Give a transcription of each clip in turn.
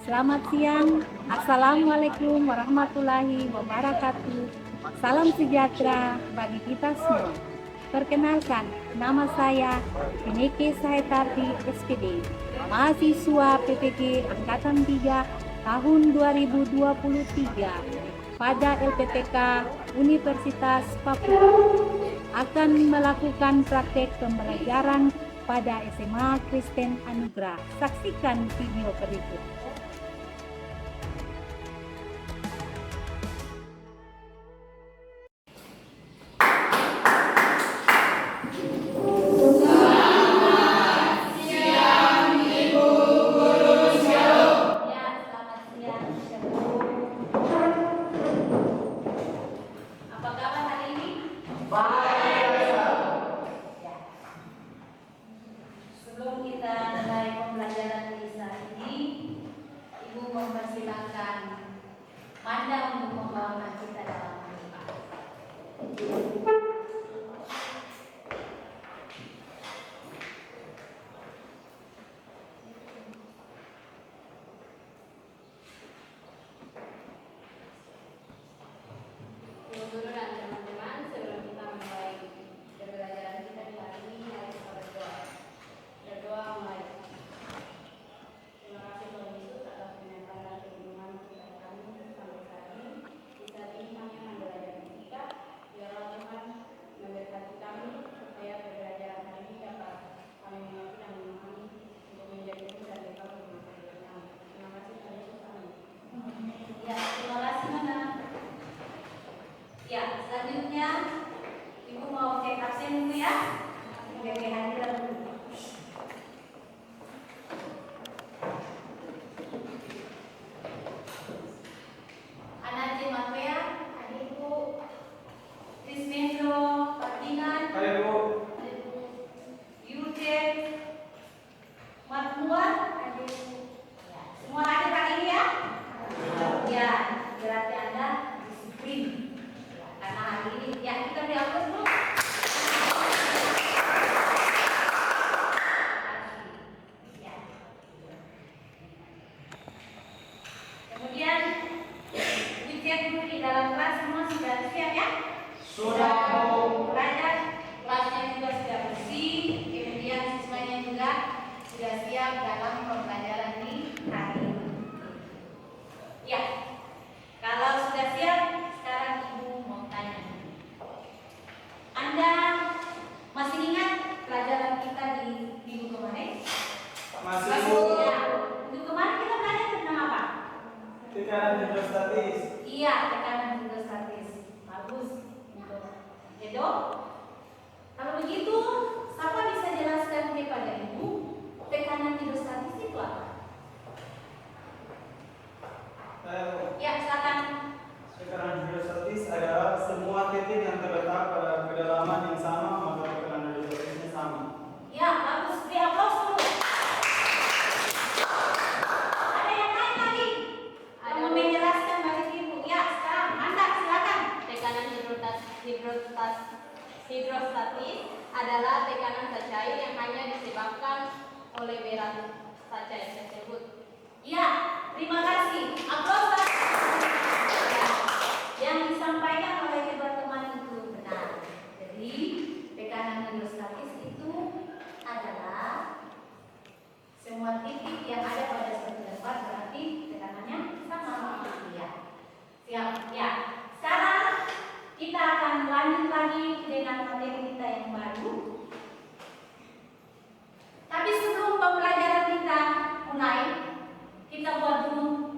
Selamat siang, Assalamualaikum warahmatullahi wabarakatuh. Salam sejahtera bagi kita semua. Perkenalkan, nama saya Pineke Sahetati SPD, mahasiswa PPG Angkatan 3 tahun 2023 pada LPTK Universitas Papua. Akan melakukan praktek pembelajaran pada SMA Kristen Anugerah. Saksikan video berikut. Apa kabar hari ini? Sebelum kita mulai pembelajaran di saat ini, Ibu mempersilahkan Manda untuk membawakan kita dalam doa. Guru dan teman-teman, sebelum kita mulai pembelajaran kita di hari ini, mari kita berdoa. Berdoa mulai. Terima kasih Tuhan Yesus atas penyertaan dan perlindungan kita kami sampai saat ini. Di saat ini kami akan belajar fisika. Biarlah Tuhan memberkati kami supaya pembelajaran hari ini dapat kami mengerti dan memahami untuk menjadi murid dan dekat dengan Tuhan kami. Terima kasih Tuhan Yesus. Amin. Ya, terima kasih Manda. Ya, selanjutnya Ibu mau cek absen dulu ya. Sebagai hadiran dulu. Ana J. Matvea, adikku Krismendro Ferdinand, adikku Yuje Matmuar, adikku. Ya, semua adik hari ini ya? Ya, berarti Anda disiplin. Karena hari ini ya kita diatur dulu. Ya. Kemudian dicek dulu di dalam kelas semua sudah siap ya? Sudah. Belajar kelasnya juga sudah bersih. Kemudian siswanya juga sudah siap dalam pembelajaran ini hari ini. Ya. Kalau sudah siap, sekarang Ibu mau tanya. Anda masih ingat pelajaran kita di minggu kemarin? Masih. Ya. Minggu kemarin kita belajar tentang apa? Tekanan hidrostatis. Iya, tekanan hidrostatis. Bagus. Edo? Kalau begitu, siapa bisa jelaskan kepada Ibu tekanan hidrostatis itu apa? Ya, silakan. Tekanan hidrostatis adalah semua titik yang terletak pada kedalaman yang sama, maka tekanan hidrostatisnya sama. Ya, bagus. Beri aplaus dulu. Ada yang lain lagi? Kamu menjelaskan bagi Ibu. Ya, sekarang Anda silakan. Tekanan hidrostatis adalah tekanan cair yang hanya disebabkan oleh berat cair tersebut. Ya, terima kasih. Aplaus. Ya, yang disampaikan oleh kedua teman itu benar. Jadi, tekanan hidrostatis itu adalah semua titik yang ada pada suatu tempat berarti tekanannya sama. Ya. Siap. Ya. Sekarang kita akan lanjut lagi dengan materi kita yang baru. Tapi sebelum pembelajaran kita mulai, kita buat dulu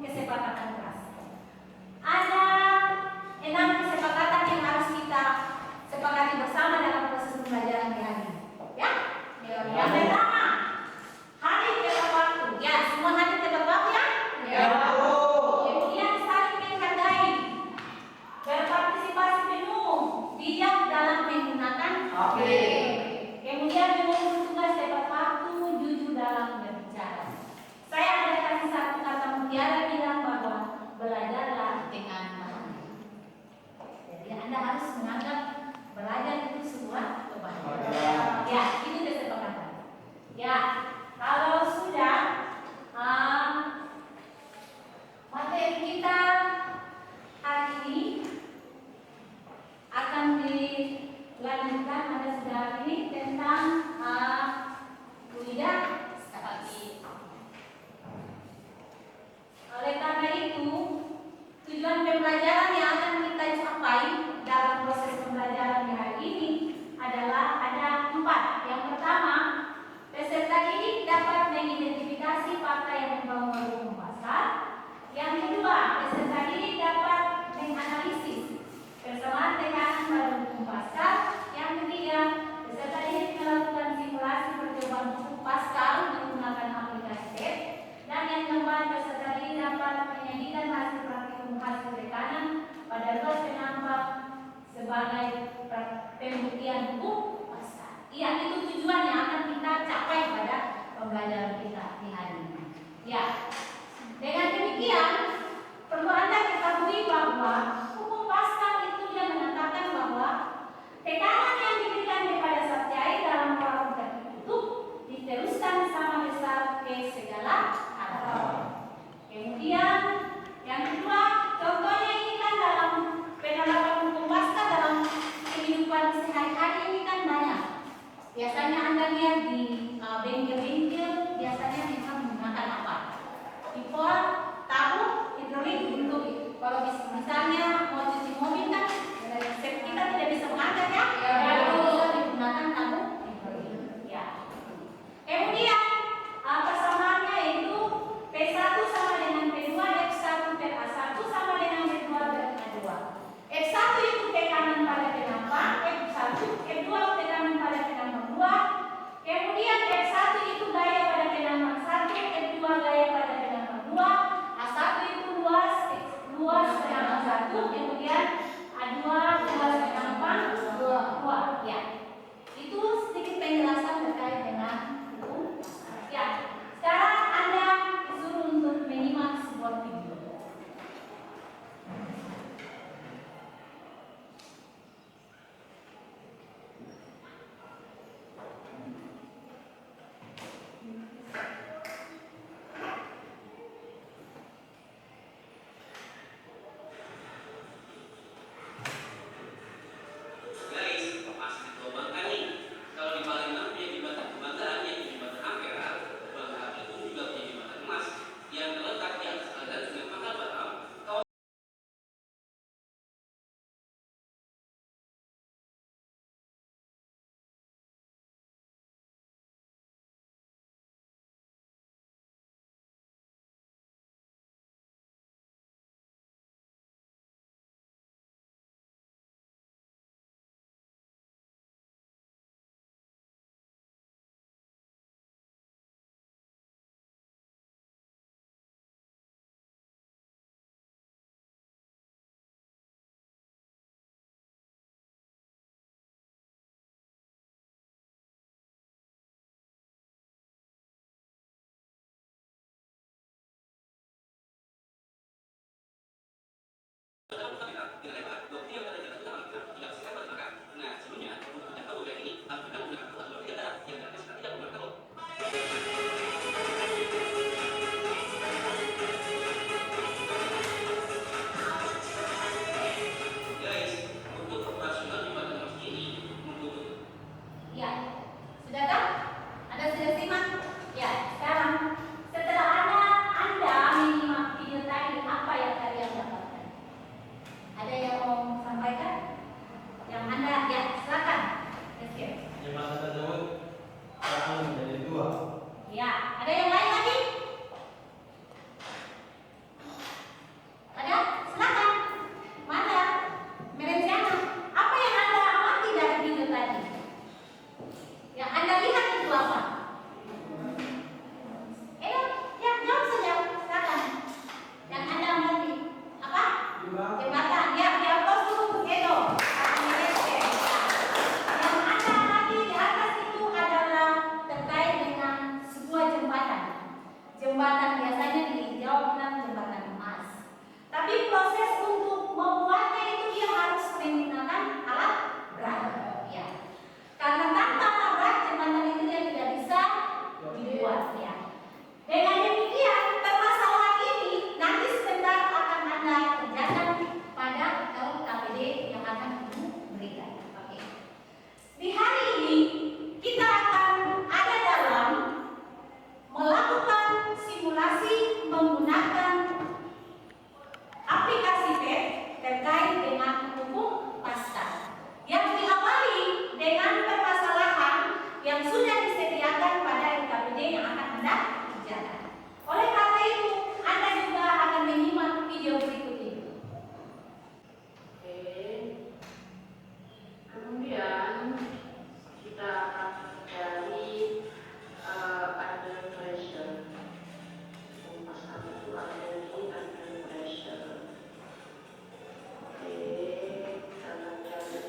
tujuan yang akan kita capai pada pembelajaran kita di hari ini. Ya, dengan demikian perlu Anda ketahui bahwa hukum Paskal itu dia mengatakan bahwa tekanan yang diberikan kepada subjek dalam ruang tertutup diteruskan sama besar ke segala arah. Kemudian yang kedua, contohnya ini kan dalam penerapan hukum Paskal dalam kehidupan sehari-hari ini kan banyak. Biasanya Anda lihat di bengkel-bengkel biasanya memang menggunakan apa? Pipol, tabung, hidrolik untuk kalau misalnya mau cuci mobil kan kita tidak bisa mengangkat ya, lalu bisa digunakan tabung hidrolik. Ya. Kemudian persamaannya itu P1 sama dengan P2, F1 per A1 sama dengan P2 per A2. F1 itu tekanan pada penampak, F1, F2 tekanan pada penampak 2, kemudian F1 itu gaya pada penampak 1, F2 gaya pada penampak 2, A1 itu luas penampak 1, kemudian A2 luas penampak 2. Ya. Itu sedikit penjelasan terkait dengan hukum. Ya. Sekarang Anda disuruh untuk menyimak sebuah video. Guys, masih diterbangkan nih. Kalau di Palembang punya jembatan kebanggaan, yaitu jembatan Ampera. Kebanggaan itu juga punya jembatan emas yang terletak di atas aliran Sungai Pangkal Batam. Guys, untuk operasional jembatan emas ini membutuhkan. Ya, sudah kan? Anda sudah simak? Ya, sekarang setelah Anda menyimak video tadi, apa yang kalian dapatkan? Ada yang mau sampaikan? Yang Anda, ya, silakan. Yes. Jembatan tersebut sekarang menjadi dua. Ya, ada yang lain lagi? Ada? Silakan. Mana? Merencana. Apa yang Anda amati dari video tadi? Yang Anda lihat itu apa? Ya, jawab saja. Silakan. Yang Anda amati apa? Jembatan. Ya, di atas dulu. Edo. Yang Anda amati di atas itu adalah terkait dengan sebuah jembatan. Jembatan biasanya dijawab dengan jembatan emas. Tapi proses untuk membuatnya itu dia harus menggunakan alat berat. Ya. Karena tanpa alat berat jembatan itu dia tidak bisa dibuat. Ya. Dengan demikian permasalahan ini nanti sebentar akan Anda kerjakan pada LKPD yang akan Ibu berikan. Oke. Di hari ini kita akan ada dalam melakukan simulasi menggunakan aplikasi PET terkait dengan hukum Paskal yang diawali dengan permasalahan yang sudah disediakan pada LKPD yang akan Anda kerjakan. Oleh karena itu, Anda juga akan menyimak video berikut ini. Oke. Kemudian kita akan dari under pressure. Pasal itu ada di under pressure. Oke, kita akan cari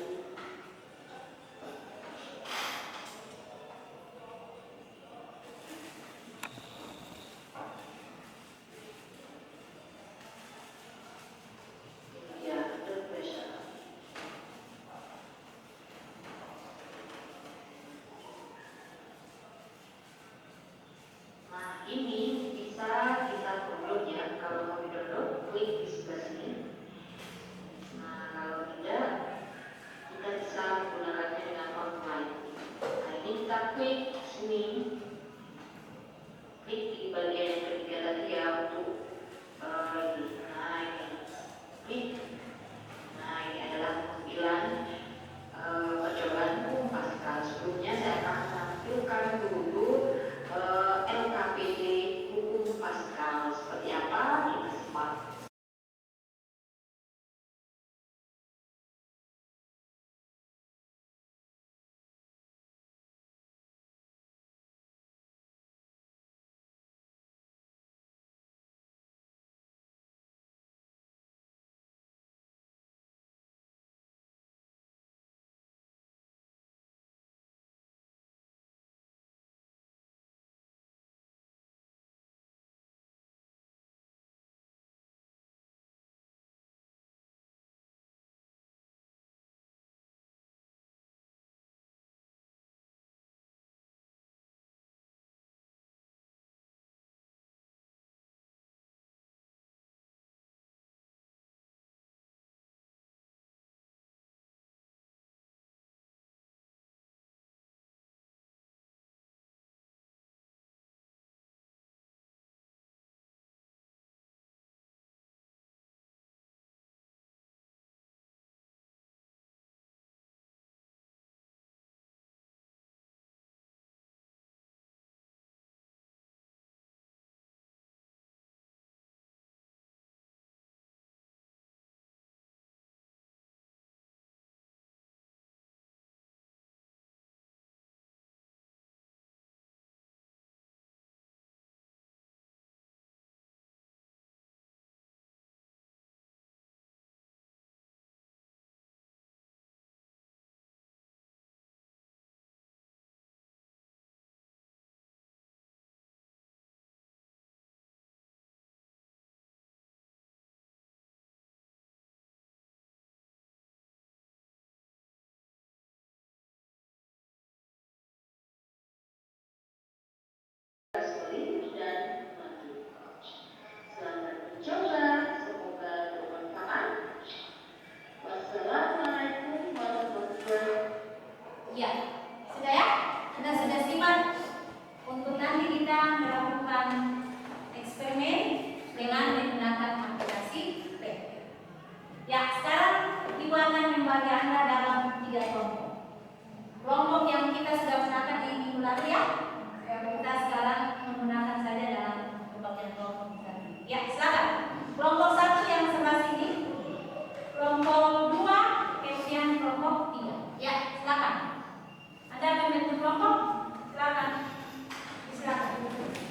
kita melakukan eksperimen dengan menggunakan aplikasi Playfair. Ya, sekarang Ibu akan membagi Anda dalam 3 kelompok. Kelompok yang kita sudah gunakan di minggu lalu ya. Kita sekarang menggunakan saja dalam pembagian kelompok tadi. Ya, silakan. Kelompok 1 yang sebelah sini. Kelompok 2, kemudian kelompok 3. Ya, silakan. Anda akan membentuk kelompok? Silakan. Silakan.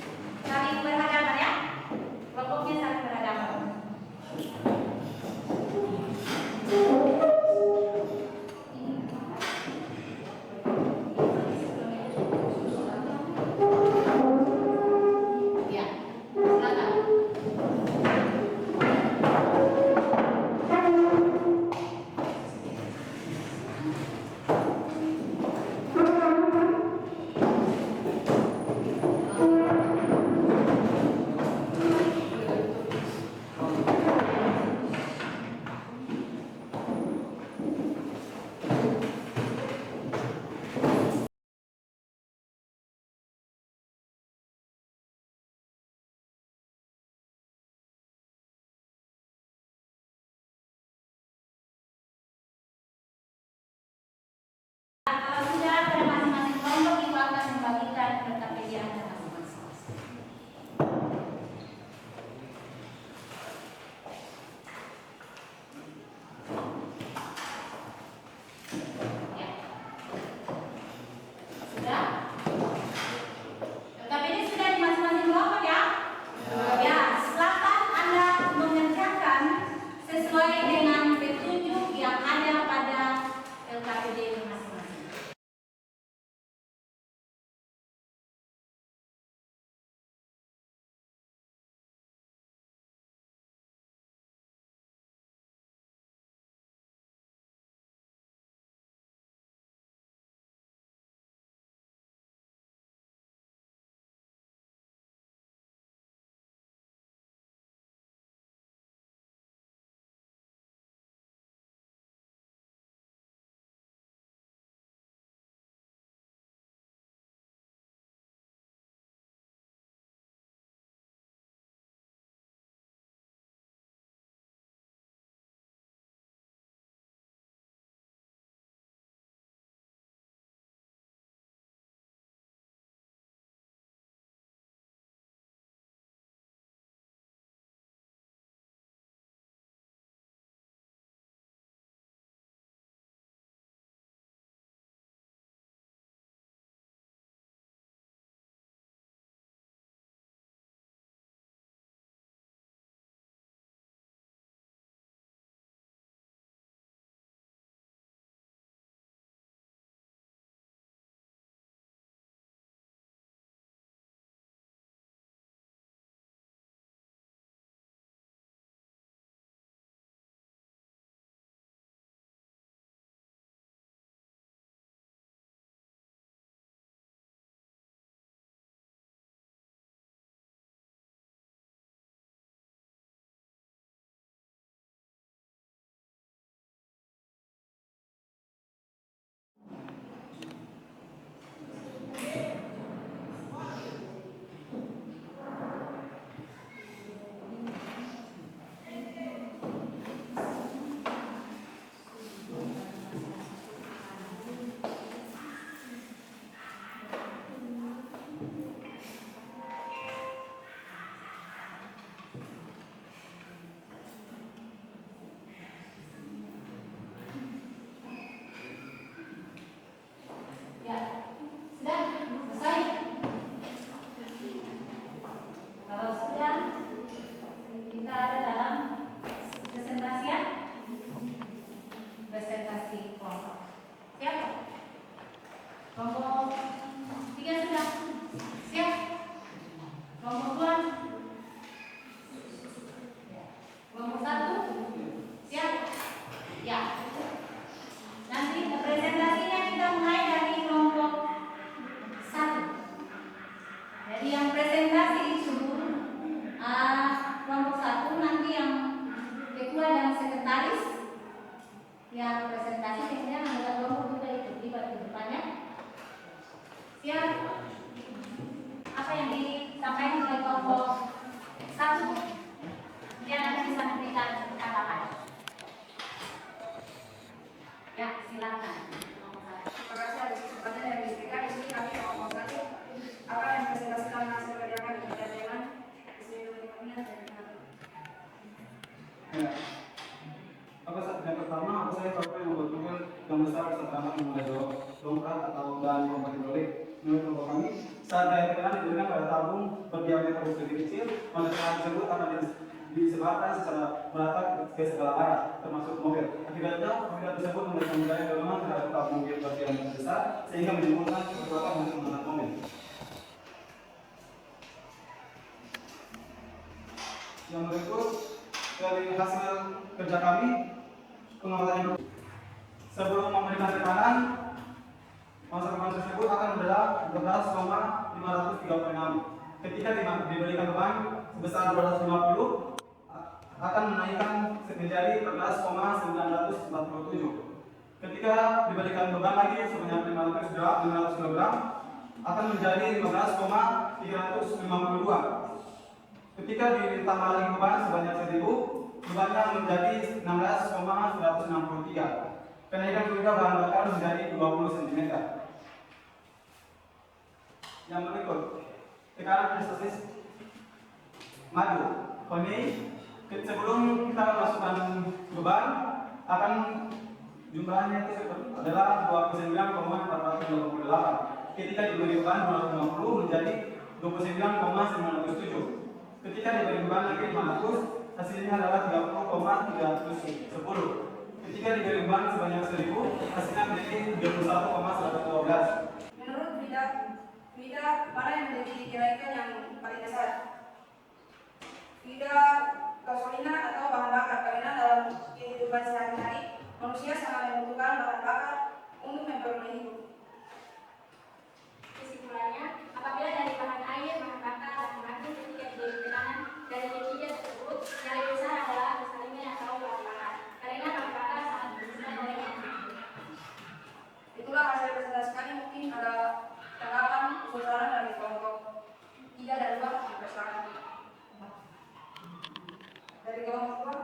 diameter lebih kecil, maka tekanan tersebut akan disebarkan secara merata ke segala arah, termasuk mobil. Akibatnya, mobil tersebut memiliki mengurangi dorongan terhadap kap mobil berdiameter besar, sehingga menimbulkan kekuatan untuk mengangkat mobil. Yang berikut dari hasil kerja kami, pengamatan yang sebelum memberikan tekanan, masa tekanan tersebut akan adalah 12,536. Ketika diberikan beban sebesar 250, akan menaikkan menjadi 14,947. Ketika diberikan beban lagi sebanyak 500 kg, akan menjadi 15,352. Ketika ditambah lagi beban sebanyak 1000, bebannya menjadi 16,163. Kenaikan juga bahan bakar menjadi 20 cm. Yang berikut, tekanan prestasis maju. Ini sebelum kita masukkan beban, akan jumlahnya itu adalah 29,488. Ketika diberi beban 250 menjadi 29,907. Ketika diberi beban lagi 500, hasilnya adalah 30,310. Ketika diberi beban sebanyak 1000, hasilnya menjadi 21,112. Menurut Frida, mana yang menjadi kenaikan yang paling besar? Frida, gasolina atau bahan bakar, karena dalam kehidupan sehari-hari manusia sangat membutuhkan bahan bakar untuk memperoleh hidup. Kesimpulannya, apabila dari bahan air, bahan bakar, dan mengandung ketika diberi tekanan dari ketiga tersebut, yang lebih besar adalah gasolinan atau bahan bakar, karena bahan bakar sangat membutuhkan gorengan. Itulah hasil presentasi kami. Mungkin ada tanggapan usul saran dari kelompok 3 dan 2 bersama. Dari kelompok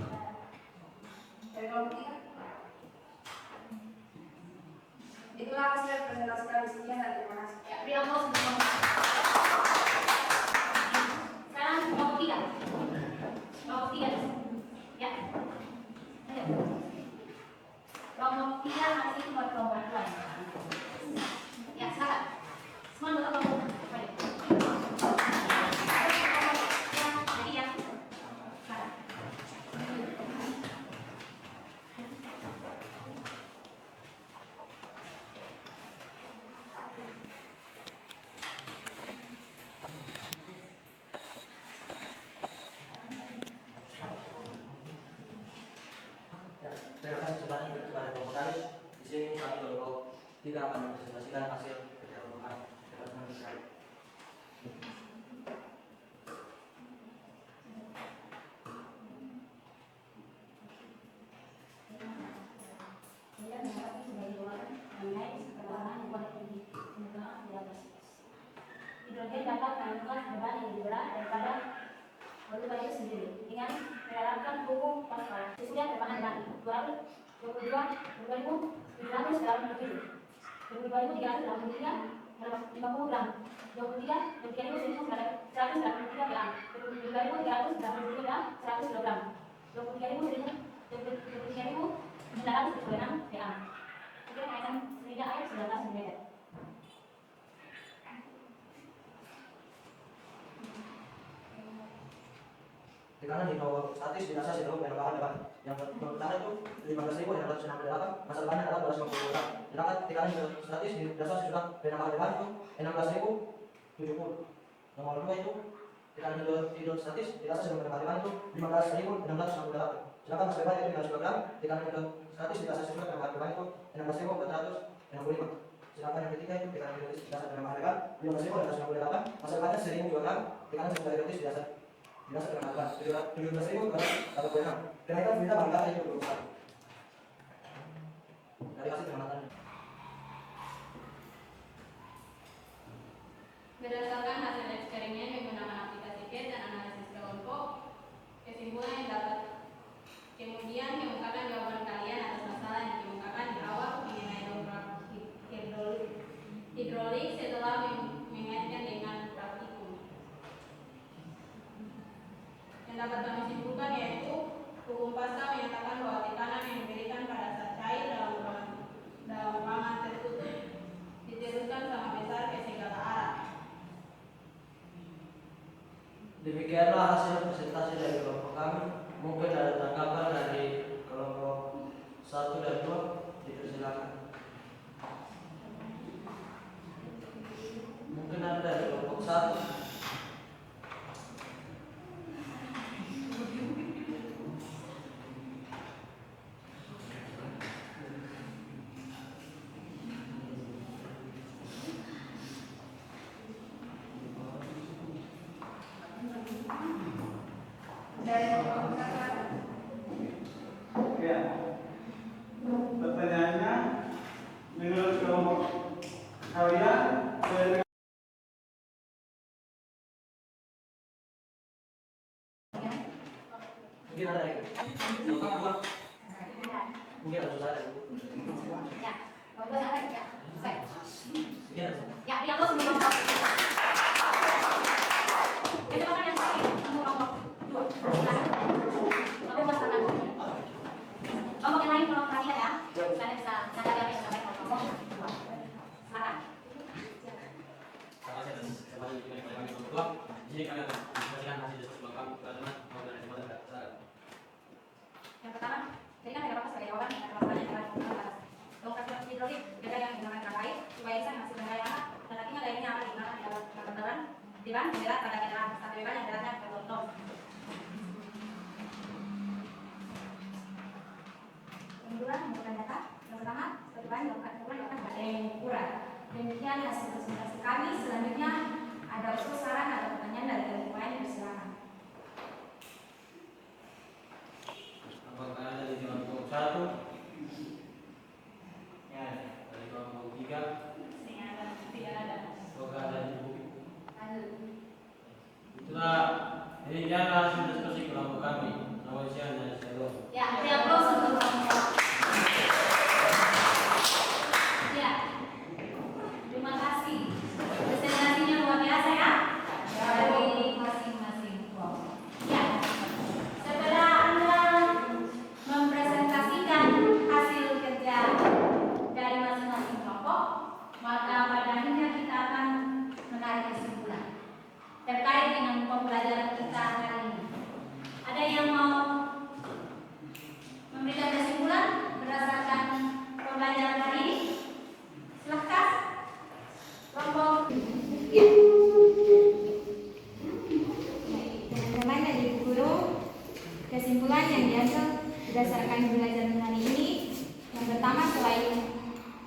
2, dari kelompok 3. Itulah hasil presentasi kami. Sekian dan terima kasih. Ya, beri aplaus untuk kelompok. Sekarang kelompok 3. Kelompok 3. Ya. Ayo. Kelompok 3 masih buat kelompok 2. Ya, silakan. Semua untuk kelompok. Baik. Ya, jadi ya. Silakan. Terima kasih sebanyak kepada kelompok kami. Di sini kami kelompok 3 akan mempresentasikan hasil kerja kelompok kami. Departemen Desain. Hidrogen dapat menangguhkan beban yang lebih berat daripada volume itu sendiri dengan menerapkan hukum Pascal sesuai berbahan dengan 222.700 dalam individu, 22.383 dalam 50 gram, 23.183 gram, 22.383 dalam 100 kg, 23.926 gram. Kemudian akan sedikit air 19 cm. Tekanan hidrostatis dirasa cenderung menambahkan beban. Yang pertama itu 15.668, masa depannya adalah 250 gram. Sedangkan tekanan hidrostatis dirasa sudah menambahkan beban itu 16.070. Nomor 2 itu tekanan hidrostatis dirasa sudah menambahkan beban itu 15.668. Sedangkan masa depan itu 15 gram. Tekanan hidrostatis dirasa sudah menambahkan beban itu 16.465. Sedangkan yang ketiga itu tekanan hidrostatis dirasa menambahkan beban 15.668, masa depannya 1.000 gram. Tekanan hidrostatis dirasa terkenal 17.000 gram atau 6. Kenaikan berita bangga itu berusaha dari hasil pengamatan. Berdasarkan hasil eksperimen menggunakan aplikasi CAD dan analisis kelompok, kesimpulan yang dapat kemudian kemukakan jawaban kalian atas masalah yang dikemukakan di awal mengenai dongkrak hidrolik setelah mengaitkan dengan praktikum. Yang dapat kami simpulkan yaitu hukum Pascal menyatakan bahwa tekanan yang diberikan pada zat cair dalam ruangan tertutup diteruskan sama besar ke segala arah. Demikianlah hasil presentasi dari kelompok kami. Mungkin ada tanggapan dari kelompok 1 dan 2, dipersilakan. Mungkin ada dari kelompok 1. Dari kelompok satu. Ya. Pertanyaannya, menurut kelompok kalian, Mungkin ada yang kelompok 2. Mungkin ada susah ada. Ya, kelompok satu ya. Baik. Mungkin ada susah. Ya, yang lo sebelum kelompok. Itu kan yang tadi, kelompok 2. Tapi pasangan. Kelompok yang lain kelompok kalian ya. Saya bisa catat yang sampai kelompok 2. Silakan. Di sini kami akan membacakan hasil diskusi kelompok kami. Teman-teman mau dari mana? Silakan. Yang pertama, jadi kan ada apa sebagai jawaban ya, jawabannya adalah lokasi hidrolit beda yang menggunakan terkait supaya bisa menghasilkan daya hangat dan nantinya dayanya akan digunakan dalam kebetulan diban berat pada kendaraan satu beban yang beratnya bertonton. Yang kedua, mengumpulkan data. Yang pertama, setelah dilakukan pada yang ukuran. Demikian hasil presentasi kami. Selanjutnya ada usul saran atau pertanyaan dari kelompok lain, silakan. Apakah ada di kelompok 1? Ya, dari kelompok 3. Tidak ada. Apakah ada di buku? Lanjut. Itulah demikian hasil diskusi kelompok kami. Selamat siang dan shalom. Ya, dia close untuk kelompok. Ya, terima kasih. Presentasinya luar biasa ya. Dari masing-masing kelompok. Ya, setelah Anda mempresentasikan hasil kerja dari masing-masing kelompok, maka pada akhirnya kita akan menarik kesimpulan terkait dengan pembelajaran kita hari ini. Ada yang mau memberikan kesimpulan berdasarkan pembelajaran hari ini? Silahkan. Kelompok. Teman-teman dan ibu guru, kesimpulan yang diambil berdasarkan pembelajaran hari ini, yang pertama selain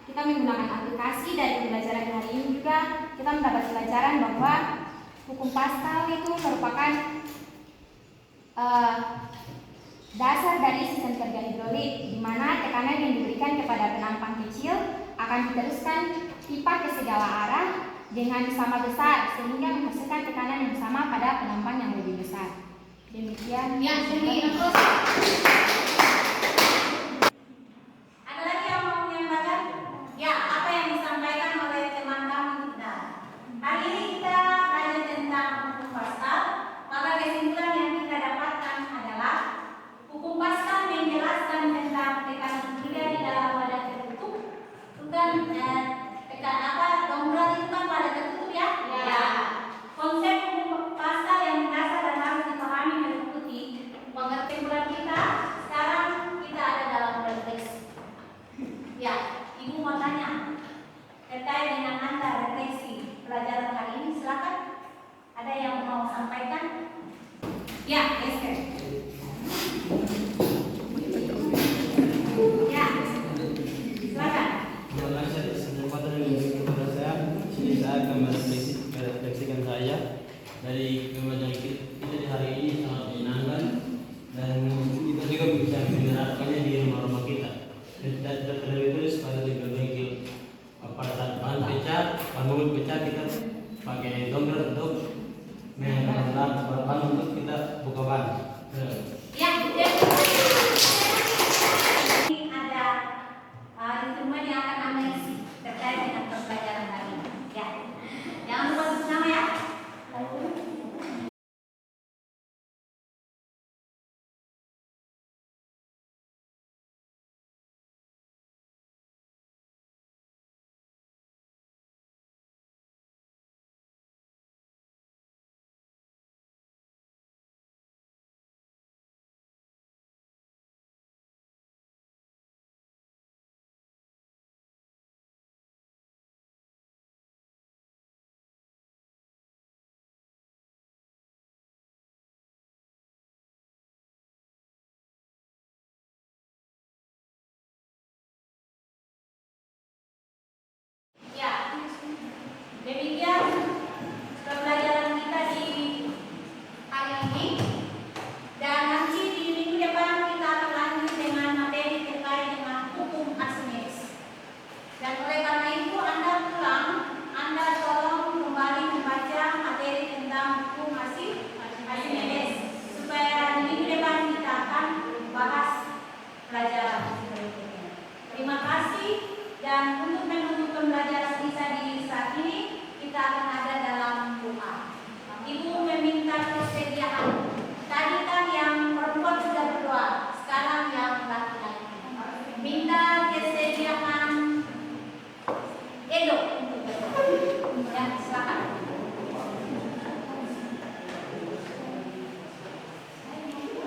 kita menggunakan aplikasi dari pembelajaran hari ini juga kita mendapat pelajaran bahwa hukum Pascal itu merupakan dasar dari sistem kerja hidrolik, di mana tekanan yang diberikan kepada penampang kecil akan diteruskan pipa ke segala arah dengan sama besar sehingga menghasilkan tekanan yang sama pada penampang yang lebih besar. Demikian. Yang sendiri terus. Ada lagi yang mau menyampaikan? Ya, apa yang disampaikan oleh teman kami benar. Hari ini kita belajar tentang hukum Pascal. Maka kesimpulan yang kita dapatkan adalah hukum Pascal menjelaskan tentang tekanan surya di dalam wadah tertutup. Bukan dongkrak itu kan wadah tertutup ya? Ya. Konsep hukum Pascal yang mendasar dan harus dipahami meliputi pengertian kita. Sekarang kita ada dalam refleksi. Ya, Ibu mau tanya terkait dengan Anda refleksi pelajaran hari ini, silakan. Ada yang mau sampaikan? Ya, Esther. Ya, silakan. Terima kasih atas kesempatan yang diberikan kepada saya. Sini saya akan merefleksikan saya dari pembelajaran kita di hari ini sangat menyenangkan dan kita juga bisa menerapkannya di rumah-rumah kita. Dan terlebih dulu supaya lebih baik pada saat bahan pecah, bahan mulut pecah kita pakai dongkrak untuk mengenal bahan untuk kita buka ban. Ya, ini ada instrumen yang akan Anda isi terkait dengan pembelajaran hari ini. Ya, jangan lupa tulis nama ya.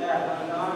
Ya, teman-teman